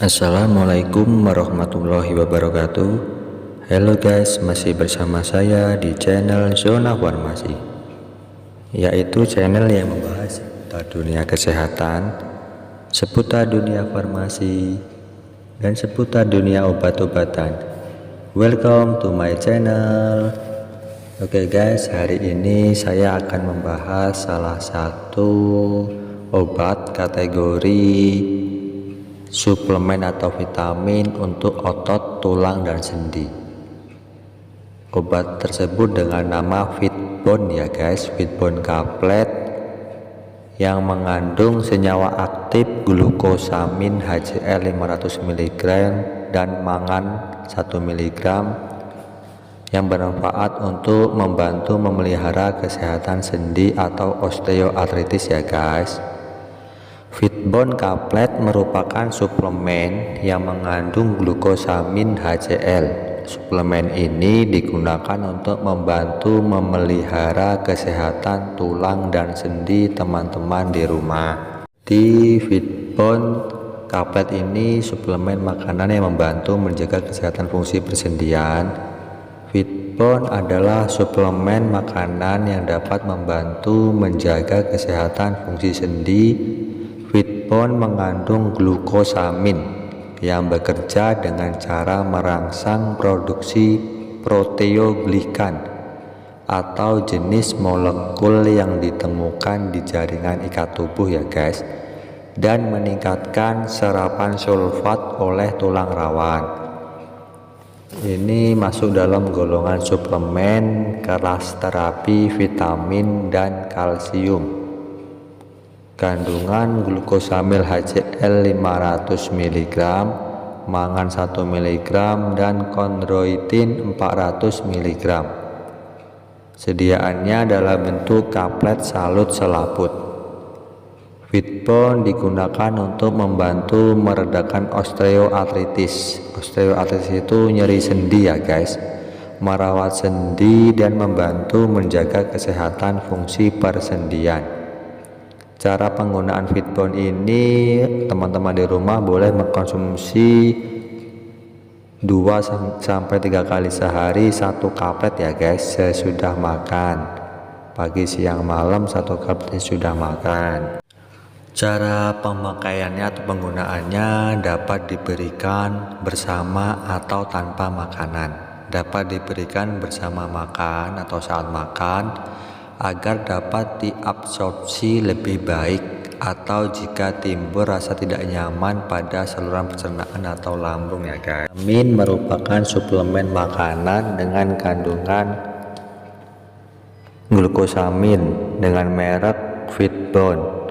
Assalamualaikum warahmatullahi wabarakatuh. Halo guys, masih bersama saya di channel Zona Farmasi, yaitu channel yang membahas seputar dunia kesehatan, seputar dunia farmasi, dan seputar dunia obat-obatan. Welcome to my channel. Oke guys, hari ini saya akan membahas salah satu obat kategori suplemen atau vitamin untuk otot, tulang, dan sendi. Obat tersebut dengan nama Fitbone ya guys, Fitbone Caplet, yang mengandung senyawa aktif glukosamin HCl 500 mg dan mangan 1 mg yang bermanfaat untuk membantu memelihara kesehatan sendi atau osteoartritis ya guys. Fitbone Caplet merupakan suplemen yang mengandung glukosamin HCl. Suplemen ini digunakan untuk membantu memelihara kesehatan tulang dan sendi teman-teman di rumah. Di Fitbone Caplet ini suplemen makanan yang membantu menjaga kesehatan fungsi persendian. Fitbone adalah suplemen makanan yang dapat membantu menjaga kesehatan fungsi sendi. Fitbone mengandung glukosamin yang bekerja dengan cara merangsang produksi proteoglikan atau jenis molekul yang ditemukan di jaringan ikat tubuh ya guys, dan meningkatkan serapan sulfat oleh tulang rawan. Ini masuk dalam golongan suplemen kelas terapi vitamin dan kalsium. Kandungan glukosamil HCl 500 mg, mangan 1 mg, dan kondroitin 400 mg. Sediaannya dalam bentuk kaplet salut selaput. Fitbone digunakan untuk membantu meredakan osteoartritis. Osteoartritis itu nyeri sendi ya guys, merawat sendi dan membantu menjaga kesehatan fungsi persendian. Cara penggunaan Fitbone ini, teman-teman di rumah boleh mengkonsumsi 2-3 kali sehari 1 kaplet ya guys, sesudah makan. Pagi, siang, malam 1 kaplet sudah makan. Cara pemakaiannya atau penggunaannya dapat diberikan bersama atau tanpa makanan. Dapat diberikan bersama makan atau saat makan, agar dapat diabsorpsi lebih baik, atau jika timbul rasa tidak nyaman pada saluran pencernaan atau lambung ya guys. Vitamin merupakan suplemen makanan dengan kandungan glukosamin dengan merek Fitbone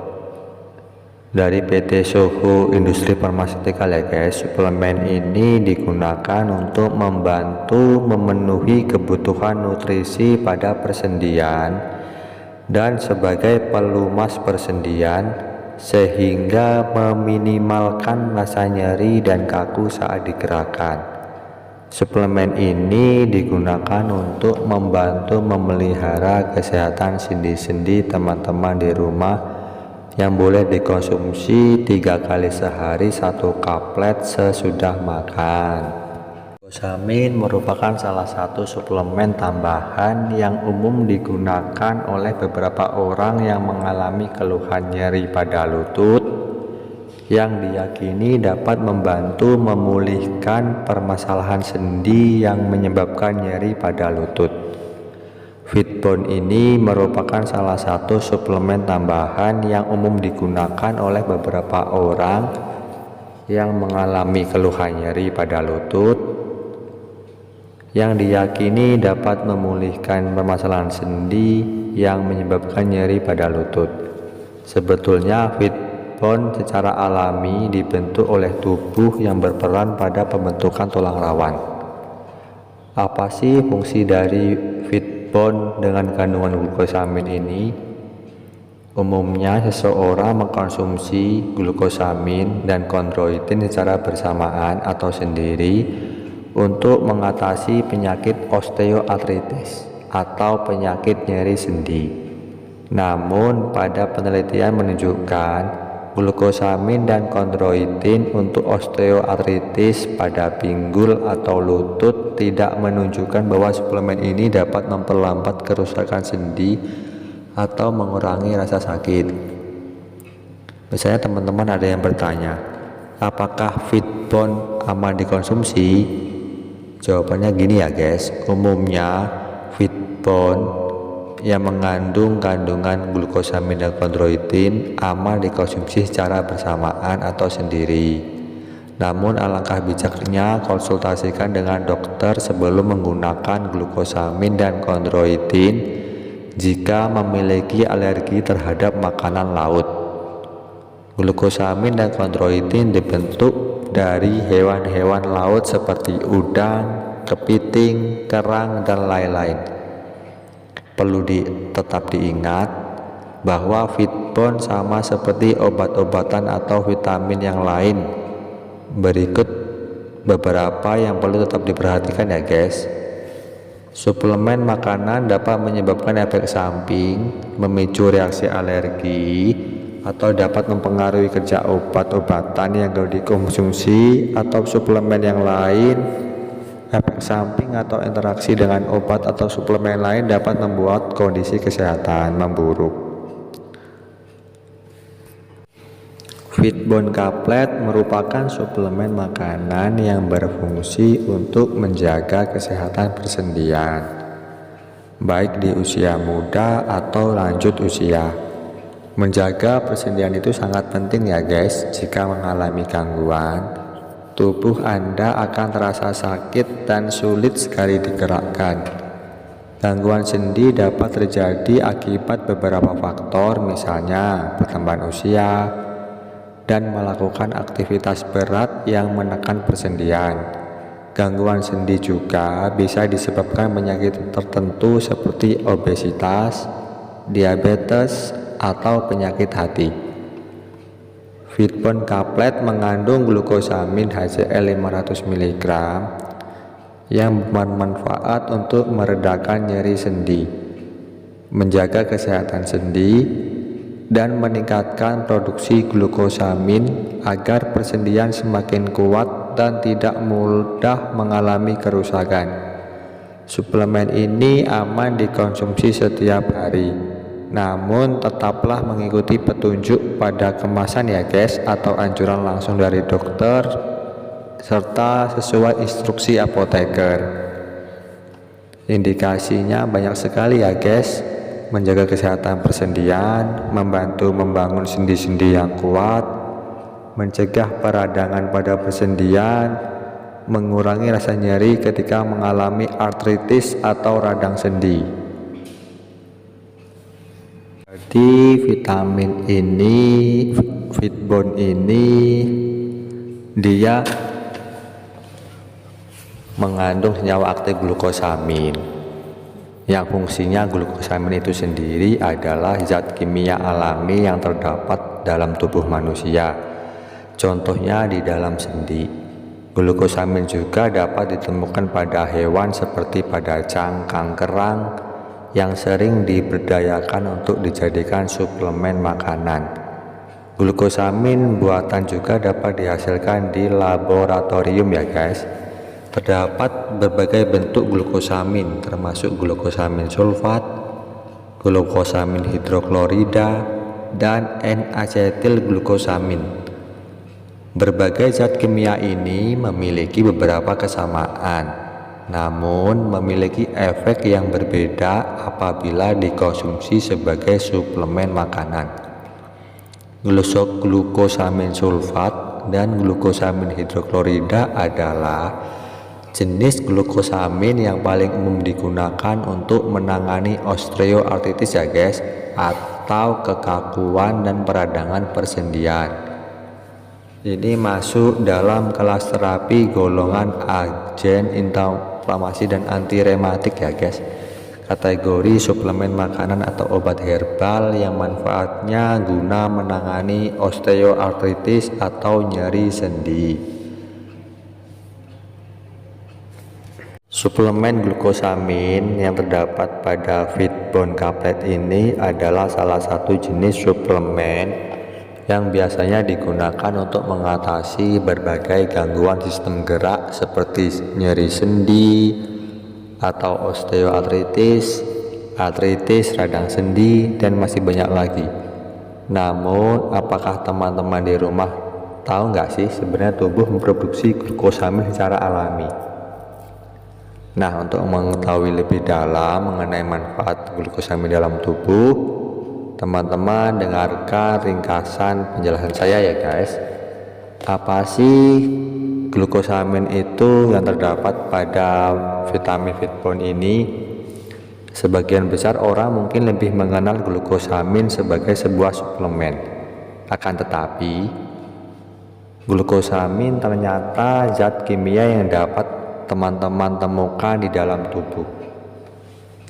dari PT Soho Industri Farmaseutical ya guys. Suplemen ini digunakan untuk membantu memenuhi kebutuhan nutrisi pada persendian dan sebagai pelumas persendian, sehingga meminimalkan rasa nyeri dan kaku saat digerakkan. Suplemen ini digunakan untuk membantu memelihara kesehatan sendi-sendi teman-teman di rumah, yang boleh dikonsumsi 3 kali sehari 1 kaplet sesudah makan. Glukosamin merupakan salah satu suplemen tambahan yang umum digunakan oleh beberapa orang yang mengalami keluhan nyeri pada lutut, yang diyakini dapat membantu memulihkan permasalahan sendi yang menyebabkan nyeri pada lutut. Fitbone ini merupakan salah satu suplemen tambahan yang umum digunakan oleh beberapa orang yang mengalami keluhan nyeri pada lutut, yang diyakini dapat memulihkan permasalahan sendi yang menyebabkan nyeri pada lutut. Sebetulnya Fitbone secara alami dibentuk oleh tubuh yang berperan pada pembentukan tulang rawan. Apa sih fungsi dari Fitbone dengan kandungan glukosamin ini? Umumnya seseorang mengkonsumsi glukosamin dan kondroitin secara bersamaan atau sendiri untuk mengatasi penyakit osteoartritis atau penyakit nyeri sendi. Namun pada penelitian menunjukkan glukosamin dan kondroitin untuk osteoartritis pada pinggul atau lutut tidak menunjukkan bahwa suplemen ini dapat memperlambat kerusakan sendi atau mengurangi rasa sakit. Misalnya teman-teman ada yang bertanya, apakah Fitbone aman dikonsumsi? Jawabannya gini ya guys, umumnya Fitbone yang mengandung kandungan glukosamin dan kondroitin aman dikonsumsi secara bersamaan atau sendiri. Namun alangkah bijaknya konsultasikan dengan dokter sebelum menggunakan glukosamin dan kondroitin jika memiliki alergi terhadap makanan laut. Glukosamin dan kondroitin dibentuk dari hewan-hewan laut seperti udang, kepiting, kerang, dan lain-lain. Perlu tetap diingat bahwa Fitbone sama seperti obat-obatan atau vitamin yang lain. Berikut beberapa yang perlu tetap diperhatikan ya guys. Suplemen makanan dapat menyebabkan efek samping, memicu reaksi alergi, atau dapat mempengaruhi kerja obat-obatan yang dikonsumsi atau suplemen yang lain. Efek samping atau interaksi dengan obat atau suplemen lain dapat membuat kondisi kesehatan memburuk. Fitbone Caplet merupakan suplemen makanan yang berfungsi untuk menjaga kesehatan persendian, baik di usia muda atau lanjut usia. Menjaga persendian itu sangat penting ya guys. Jika mengalami gangguan, tubuh Anda akan terasa sakit dan sulit sekali digerakkan. Gangguan sendi dapat terjadi akibat beberapa faktor, misalnya pertambahan usia dan melakukan aktivitas berat yang menekan persendian. Gangguan sendi juga bisa disebabkan penyakit tertentu seperti obesitas, diabetes, atau penyakit hati. Fitbone Caplet mengandung glukosamin HCl 500 mg yang bermanfaat untuk meredakan nyeri sendi, menjaga kesehatan sendi, dan meningkatkan produksi glukosamin agar persendian semakin kuat dan tidak mudah mengalami kerusakan. Suplemen ini aman dikonsumsi setiap hari. Namun tetaplah mengikuti petunjuk pada kemasan ya guys, atau anjuran langsung dari dokter serta sesuai instruksi apoteker. Indikasinya banyak sekali ya guys: menjaga kesehatan persendian, membantu membangun sendi-sendi yang kuat, mencegah peradangan pada persendian, mengurangi rasa nyeri ketika mengalami artritis atau radang sendi. Jadi vitamin ini, Fitbone ini, dia mengandung senyawa aktif glukosamin, yang fungsinya glukosamin itu sendiri adalah zat kimia alami yang terdapat dalam tubuh manusia, contohnya di dalam sendi. Glukosamin juga dapat ditemukan pada hewan seperti pada cangkang kerang yang sering diberdayakan untuk dijadikan suplemen makanan. Glukosamin buatan juga dapat dihasilkan di laboratorium ya guys. Terdapat berbagai bentuk glukosamin, termasuk glukosamin sulfat, glukosamin hidroklorida, dan N-acetil glukosamin. Berbagai zat kimia ini memiliki beberapa kesamaan, namun memiliki efek yang berbeda apabila dikonsumsi sebagai suplemen makanan. Glukosamin sulfat dan glukosamin hidroklorida adalah jenis glukosamin yang paling umum digunakan untuk menangani osteoartritis ya guys, atau kekakuan dan peradangan persendian. Ini masuk dalam kelas terapi golongan agen inflamasi dan anti rematik ya guys. Kategori suplemen makanan atau obat herbal yang manfaatnya guna menangani osteoartritis atau nyeri sendi. Suplemen glukosamin yang terdapat pada Fitbone Caplet ini adalah salah satu jenis suplemen yang biasanya digunakan untuk mengatasi berbagai gangguan sistem gerak seperti nyeri sendi atau osteoartritis, artritis radang sendi, dan masih banyak lagi. Namun, apakah teman-teman di rumah tahu nggak sih sebenarnya tubuh memproduksi glukosamin secara alami? Nah, untuk mengetahui lebih dalam mengenai manfaat glukosamin dalam tubuh, teman-teman dengarkan ringkasan penjelasan saya ya guys. Apa sih glukosamin itu yang terdapat pada vitamin Fitbone ini? Sebagian besar orang mungkin lebih mengenal glukosamin sebagai sebuah suplemen. Akan tetapi, glukosamin ternyata zat kimia yang dapat teman-teman temukan di dalam tubuh.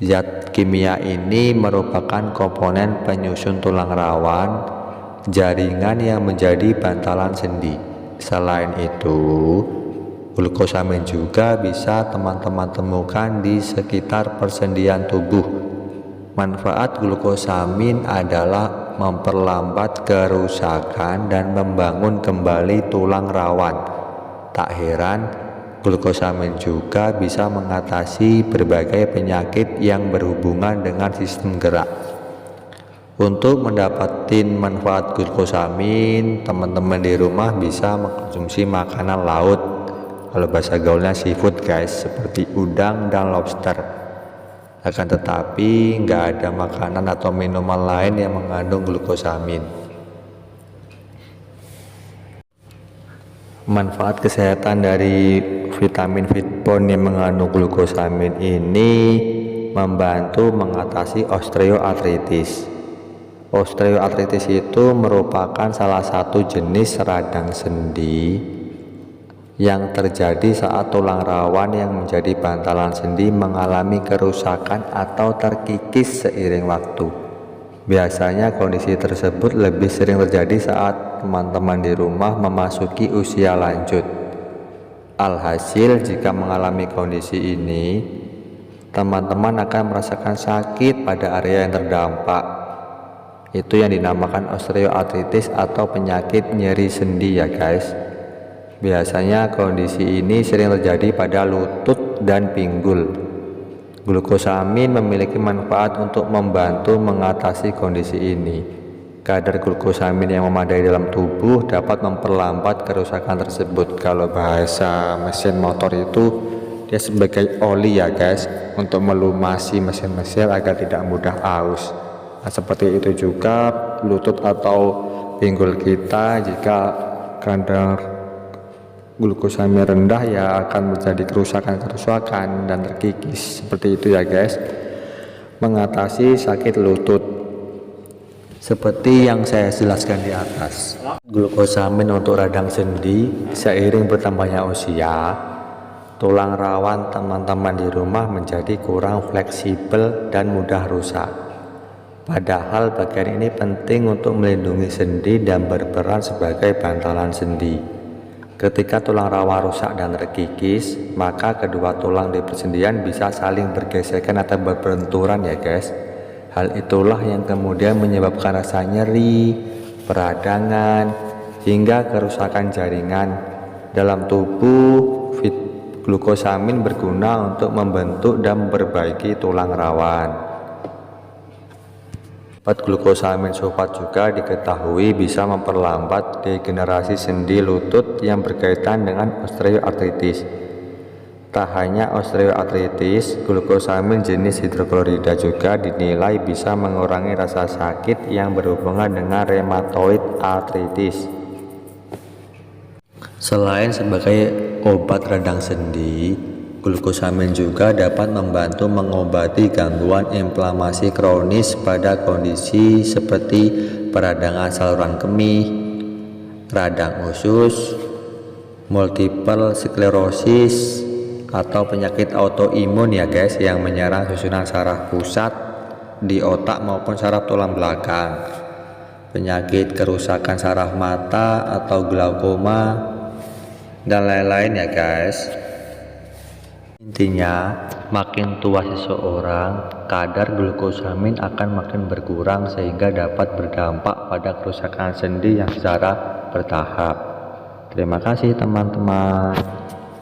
Zat kimia ini merupakan komponen penyusun tulang rawan, jaringan yang menjadi bantalan sendi. Selain itu, glukosamin juga bisa teman-teman temukan di sekitar persendian tubuh. Manfaat glukosamin adalah memperlambat kerusakan dan membangun kembali tulang rawan. Tak heran, glukosamin juga bisa mengatasi berbagai penyakit yang berhubungan dengan sistem gerak. Untuk mendapatkan manfaat glukosamin, teman-teman di rumah bisa mengkonsumsi makanan laut, kalau bahasa gaulnya seafood guys, seperti udang dan lobster. Akan tetapi nggak ada makanan atau minuman lain yang mengandung glukosamin. Manfaat kesehatan dari vitamin Fitbone yang mengandung glukosamin ini membantu mengatasi osteoartritis. Osteoartritis itu merupakan salah satu jenis radang sendi yang terjadi saat tulang rawan yang menjadi bantalan sendi mengalami kerusakan atau terkikis seiring waktu. Biasanya kondisi tersebut lebih sering terjadi saat teman-teman di rumah memasuki usia lanjut. Alhasil, jika mengalami kondisi ini, teman-teman akan merasakan sakit pada area yang terdampak. Itu yang dinamakan osteoartritis atau penyakit nyeri sendi ya guys. Biasanya kondisi ini sering terjadi pada lutut dan pinggul. Glukosamin memiliki manfaat untuk membantu mengatasi kondisi ini. Kadar glukosamin yang memadai dalam tubuh dapat memperlambat kerusakan tersebut. Kalau bahasa mesin motor itu dia sebagai oli ya guys, untuk melumasi mesin-mesin agar tidak mudah aus. Nah, seperti itu juga lutut atau pinggul kita, jika kadar glukosamin rendah ya akan menjadi kerusakan dan terkikis. Seperti itu ya guys. Mengatasi sakit lutut seperti yang saya jelaskan di atas. Glukosamin untuk radang sendi, seiring bertambahnya usia, tulang rawan teman-teman di rumah menjadi kurang fleksibel dan mudah rusak. Padahal bagian ini penting untuk melindungi sendi dan berperan sebagai bantalan sendi. Ketika tulang rawan rusak dan terkikis, maka kedua tulang di persendian bisa saling bergesekan atau berbenturan ya guys. Hal itulah yang kemudian menyebabkan rasa nyeri, peradangan, hingga kerusakan jaringan. Dalam tubuh, glukosamin berguna untuk membentuk dan memperbaiki tulang rawan. Glukosamin sulfat juga diketahui bisa memperlambat degenerasi sendi lutut yang berkaitan dengan osteoartritis. Tak hanya osteoartritis, glukosamin jenis hidroklorida juga dinilai bisa mengurangi rasa sakit yang berhubungan dengan rheumatoid arthritis. Selain sebagai obat radang sendi, glukosamin juga dapat membantu mengobati gangguan inflamasi kronis pada kondisi seperti peradangan saluran kemih, radang usus, multiple sklerosis, atau penyakit autoimun ya guys, yang menyerang susunan saraf pusat di otak maupun saraf tulang belakang, penyakit kerusakan saraf mata atau glaukoma, dan lain-lain ya guys. Intinya, makin tua seseorang, kadar glukosamin akan makin berkurang sehingga dapat berdampak pada kerusakan sendi yang secara bertahap. Terima kasih teman-teman.